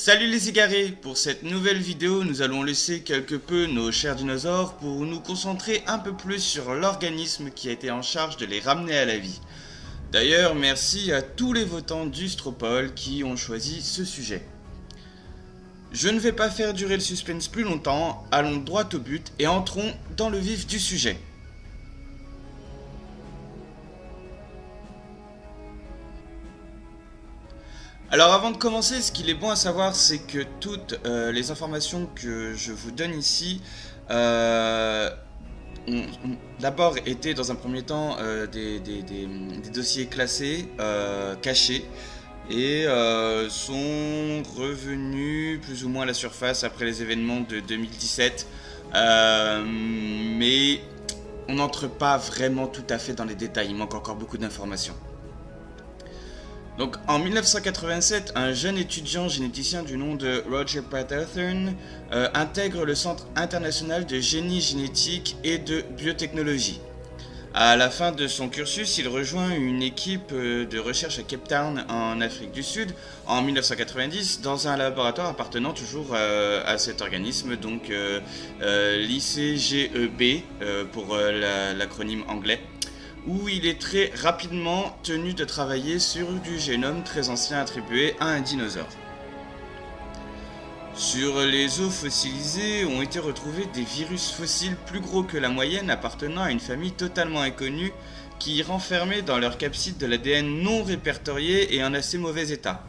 Salut les égarés! Pour cette nouvelle vidéo, nous allons laisser quelque peu nos chers dinosaures pour nous concentrer un peu plus sur l'organisme qui a été en charge de les ramener à la vie. D'ailleurs, merci à tous les votants du Stropole qui ont choisi ce sujet. Je ne vais pas faire durer le suspense plus longtemps, allons droit au but et entrons dans le vif du sujet. Alors avant de commencer, ce qu'il est bon à savoir, c'est que toutes les informations que je vous donne ici ont d'abord été dans un premier temps des dossiers classés, cachés, et sont revenus plus ou moins à la surface après les événements de 2017. Mais on n'entre pas vraiment tout à fait dans les détails, il manque encore beaucoup d'informations. Donc en 1987, un jeune étudiant généticien du nom de Roger Patterson intègre le Centre international de génie génétique et de biotechnologie. À la fin de son cursus, il rejoint une équipe de recherche à Cape Town en Afrique du Sud en 1990 dans un laboratoire appartenant toujours à cet organisme, donc l'ICGEB pour l'acronyme anglais, où il est très rapidement tenu de travailler sur du génome très ancien attribué à un dinosaure. Sur les os fossilisés ont été retrouvés des virus fossiles plus gros que la moyenne appartenant à une famille totalement inconnue qui renfermait dans leur capside de l'ADN non répertorié et en assez mauvais état.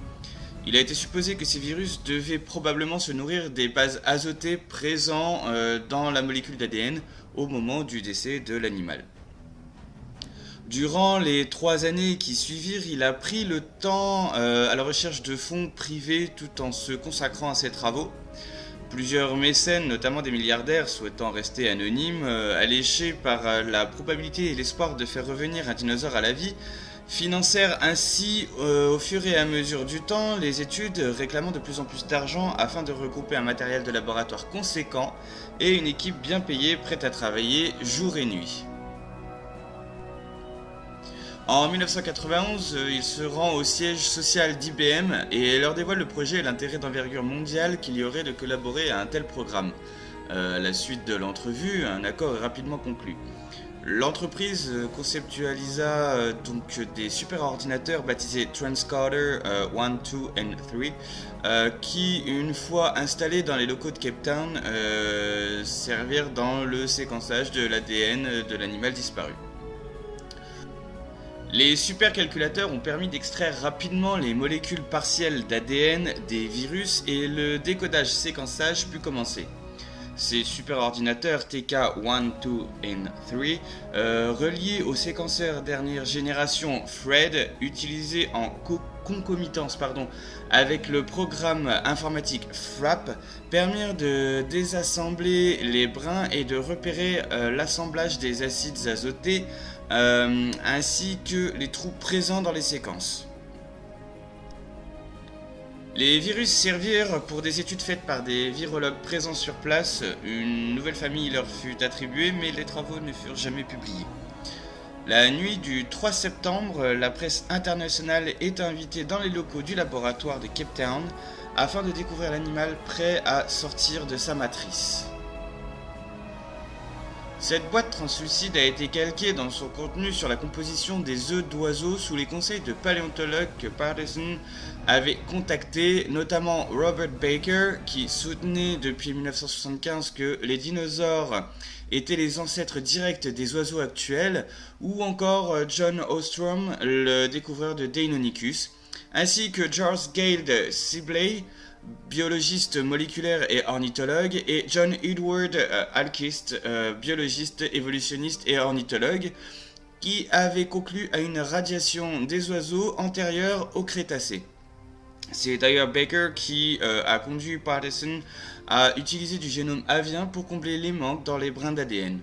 Il a été supposé que ces virus devaient probablement se nourrir des bases azotées présentes dans la molécule d'ADN au moment du décès de l'animal. Durant les 3 années qui suivirent, il a pris le temps à la recherche de fonds privés tout en se consacrant à ses travaux. Plusieurs mécènes, notamment des milliardaires souhaitant rester anonymes, alléchés par la probabilité et l'espoir de faire revenir un dinosaure à la vie, financèrent ainsi au fur et à mesure du temps les études, réclamant de plus en plus d'argent afin de regrouper un matériel de laboratoire conséquent et une équipe bien payée prête à travailler jour et nuit. En 1991, il se rend au siège social d'IBM et leur dévoile le projet et l'intérêt d'envergure mondiale qu'il y aurait de collaborer à un tel programme. À la suite de l'entrevue, un accord est rapidement conclu. L'entreprise conceptualisa donc des superordinateurs baptisés Transcoder 1, 2 et 3 qui, une fois installés dans les locaux de Cape Town, servirent dans le séquençage de l'ADN de l'animal disparu. Les supercalculateurs ont permis d'extraire rapidement les molécules partielles d'ADN des virus et le décodage-séquençage put commencer. Ces superordinateurs TK1, 2 et 3, reliés au séquenceur dernière génération Fred, utilisé en concomitance avec le programme informatique FRAP, permirent de désassembler les brins et de repérer l'assemblage des acides azotés ainsi que les trous présents dans les séquences. Les virus servirent pour des études faites par des virologues présents sur place. Une nouvelle famille leur fut attribuée, mais les travaux ne furent jamais publiés. La nuit du 3 septembre, la presse internationale est invitée dans les locaux du laboratoire de Cape Town afin de découvrir l'animal prêt à sortir de sa matrice. Cette boîte translucide a été calquée dans son contenu sur la composition des œufs d'oiseaux sous les conseils de paléontologues que Patterson avait contactés, notamment Robert Baker, qui soutenait depuis 1975 que les dinosaures étaient les ancêtres directs des oiseaux actuels, ou encore John Ostrom, le découvreur de Deinonychus, ainsi que George Gale Sibley, biologiste moléculaire et ornithologue, et John Edward Alquist, biologiste, évolutionniste et ornithologue, qui avait conclu à une radiation des oiseaux antérieure au Crétacé. C'est d'ailleurs Baker qui a conduit Patterson à utiliser du génome avien pour combler les manques dans les brins d'ADN.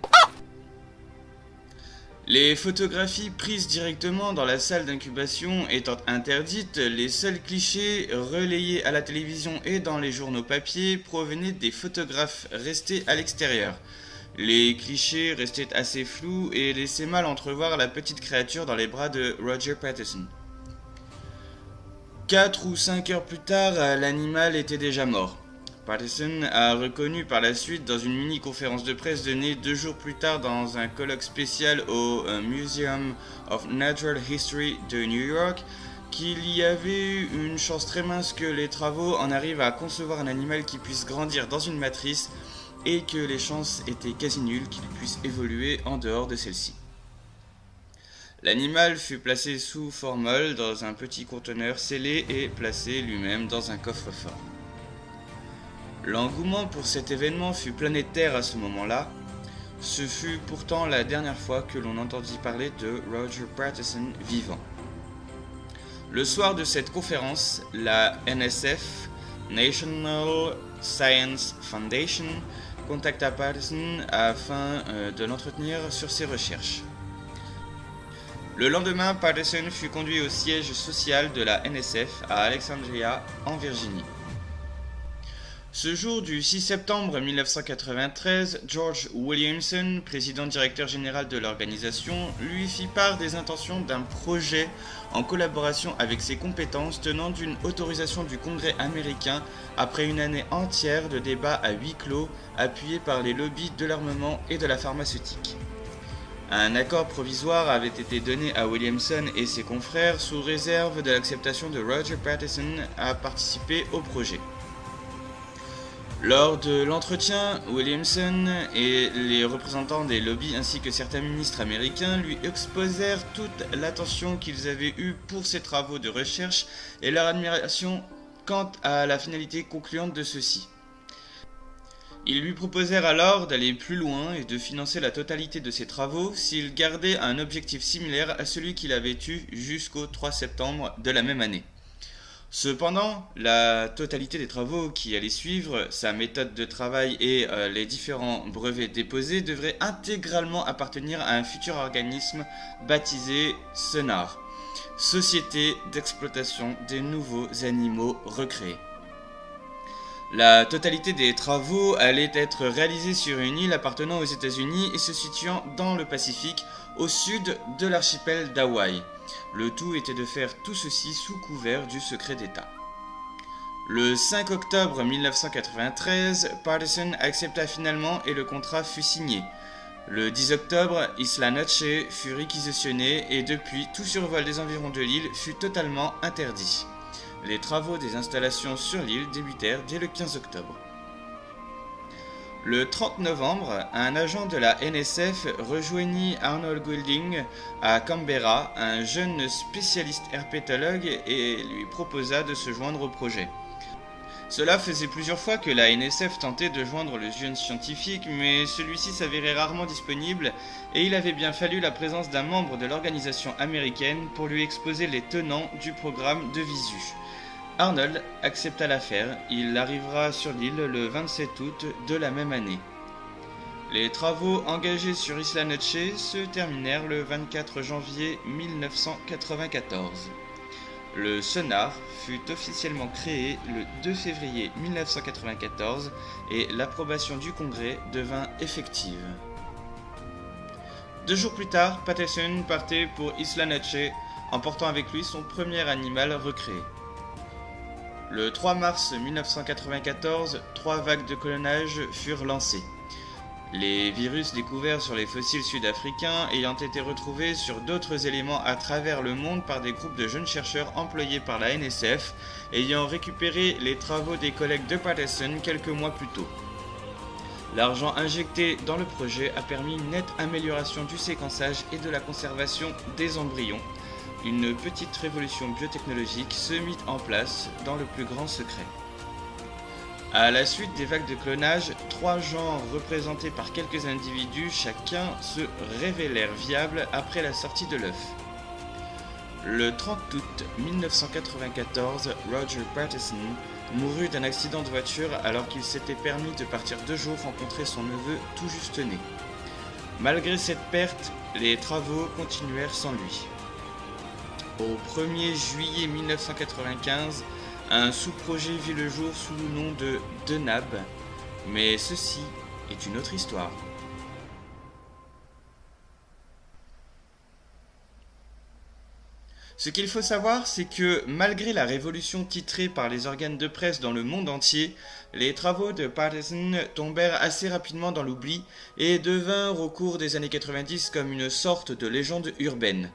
Les photographies prises directement dans la salle d'incubation étant interdites, les seuls clichés relayés à la télévision et dans les journaux papier provenaient des photographes restés à l'extérieur. Les clichés restaient assez flous et laissaient mal entrevoir la petite créature dans les bras de Roger Patterson. 4 ou 5 heures plus tard, l'animal était déjà mort. Patterson a reconnu par la suite dans une mini-conférence de presse donnée 2 jours plus tard dans un colloque spécial au Museum of Natural History de New York qu'il y avait eu une chance très mince que les travaux en arrivent à concevoir un animal qui puisse grandir dans une matrice et que les chances étaient quasi nulles qu'il puisse évoluer en dehors de celle-ci. L'animal fut placé sous formol dans un petit conteneur scellé et placé lui-même dans un coffre-fort. L'engouement pour cet événement fut planétaire à ce moment-là. Ce fut pourtant la dernière fois que l'on entendit parler de Roger Patterson vivant. Le soir de cette conférence, la NSF, National Science Foundation, contacta Patterson afin de l'entretenir sur ses recherches. Le lendemain, Patterson fut conduit au siège social de la NSF à Alexandria, en Virginie. Ce jour du 6 septembre 1993, George Williamson, président directeur général de l'organisation, lui fit part des intentions d'un projet en collaboration avec ses compétences tenant d'une autorisation du Congrès américain après une année entière de débats à huis clos appuyés par les lobbies de l'armement et de la pharmaceutique. Un accord provisoire avait été donné à Williamson et ses confrères sous réserve de l'acceptation de Roger Patterson à participer au projet. Lors de l'entretien, Williamson et les représentants des lobbies ainsi que certains ministres américains lui exposèrent toute l'attention qu'ils avaient eue pour ses travaux de recherche et leur admiration quant à la finalité concluante de ceux-ci. Ils lui proposèrent alors d'aller plus loin et de financer la totalité de ses travaux s'il gardait un objectif similaire à celui qu'il avait eu jusqu'au 3 septembre de la même année. Cependant, la totalité des travaux qui allaient suivre, sa méthode de travail et les différents brevets déposés devraient intégralement appartenir à un futur organisme baptisé SONAR, Société d'exploitation des nouveaux animaux recréés. La totalité des travaux allait être réalisée sur une île appartenant aux États-Unis et se situant dans le Pacifique, au sud de l'archipel d'Hawaï. Le tout était de faire tout ceci sous couvert du secret d'État. Le 5 octobre 1993, Patterson accepta finalement et le contrat fut signé. Le 10 octobre, Isla Noche fut réquisitionnée et depuis, tout survol des environs de l'île fut totalement interdit. Les travaux des installations sur l'île débutèrent dès le 15 octobre. Le 30 novembre, un agent de la NSF rejoignit Arnold Goulding à Canberra, un jeune spécialiste herpétologue, et lui proposa de se joindre au projet. Cela faisait plusieurs fois que la NSF tentait de joindre le jeune scientifique, mais celui-ci s'avérait rarement disponible et il avait bien fallu la présence d'un membre de l'organisation américaine pour lui exposer les tenants du programme de visu. Arnold accepta l'affaire, il arrivera sur l'île le 27 août de la même année. Les travaux engagés sur Isla Noche se terminèrent le 24 janvier 1994. Le SONAR fut officiellement créé le 2 février 1994 et l'approbation du Congrès devint effective. 2 jours plus tard, Patterson partait pour Isla Noche, emportant avec lui son premier animal recréé. Le 3 mars 1994, 3 vagues de clonage furent lancées. Les virus découverts sur les fossiles sud-africains ayant été retrouvés sur d'autres éléments à travers le monde par des groupes de jeunes chercheurs employés par la NSF, ayant récupéré les travaux des collègues de Patterson quelques mois plus tôt. L'argent injecté dans le projet a permis une nette amélioration du séquençage et de la conservation des embryons. Une petite révolution biotechnologique se mit en place dans le plus grand secret. À la suite des vagues de clonage, 3 genres représentés par quelques individus chacun se révélèrent viables après la sortie de l'œuf. Le 30 août 1994, Roger Patterson mourut d'un accident de voiture alors qu'il s'était permis de partir 2 jours rencontrer son neveu tout juste né. Malgré cette perte, les travaux continuèrent sans lui. Au 1er juillet 1995, un sous-projet vit le jour sous le nom de Denab, mais ceci est une autre histoire. Ce qu'il faut savoir, c'est que malgré la révolution titrée par les organes de presse dans le monde entier, les travaux de Patterson tombèrent assez rapidement dans l'oubli et devinrent au cours des années 90 comme une sorte de légende urbaine.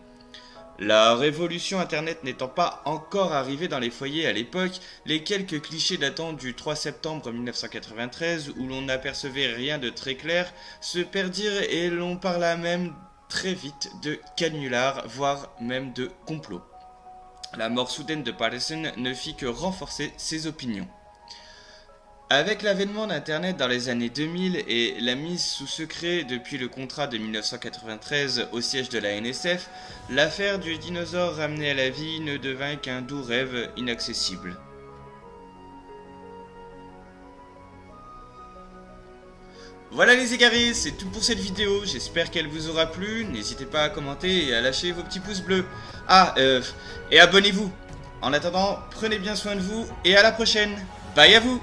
La révolution Internet n'étant pas encore arrivée dans les foyers à l'époque, les quelques clichés datant du 3 septembre 1993 où l'on n'apercevait rien de très clair se perdirent et l'on parla même très vite de canular, voire même de complot. La mort soudaine de Patterson ne fit que renforcer ces opinions. Avec l'avènement d'Internet dans les années 2000 et la mise sous secret depuis le contrat de 1993 au siège de la NSF, l'affaire du dinosaure ramené à la vie ne devint qu'un doux rêve inaccessible. Voilà les égarés, c'est tout pour cette vidéo, j'espère qu'elle vous aura plu, n'hésitez pas à commenter et à lâcher vos petits pouces bleus. Et abonnez-vous. En attendant, prenez bien soin de vous et à la prochaine. Bye à vous.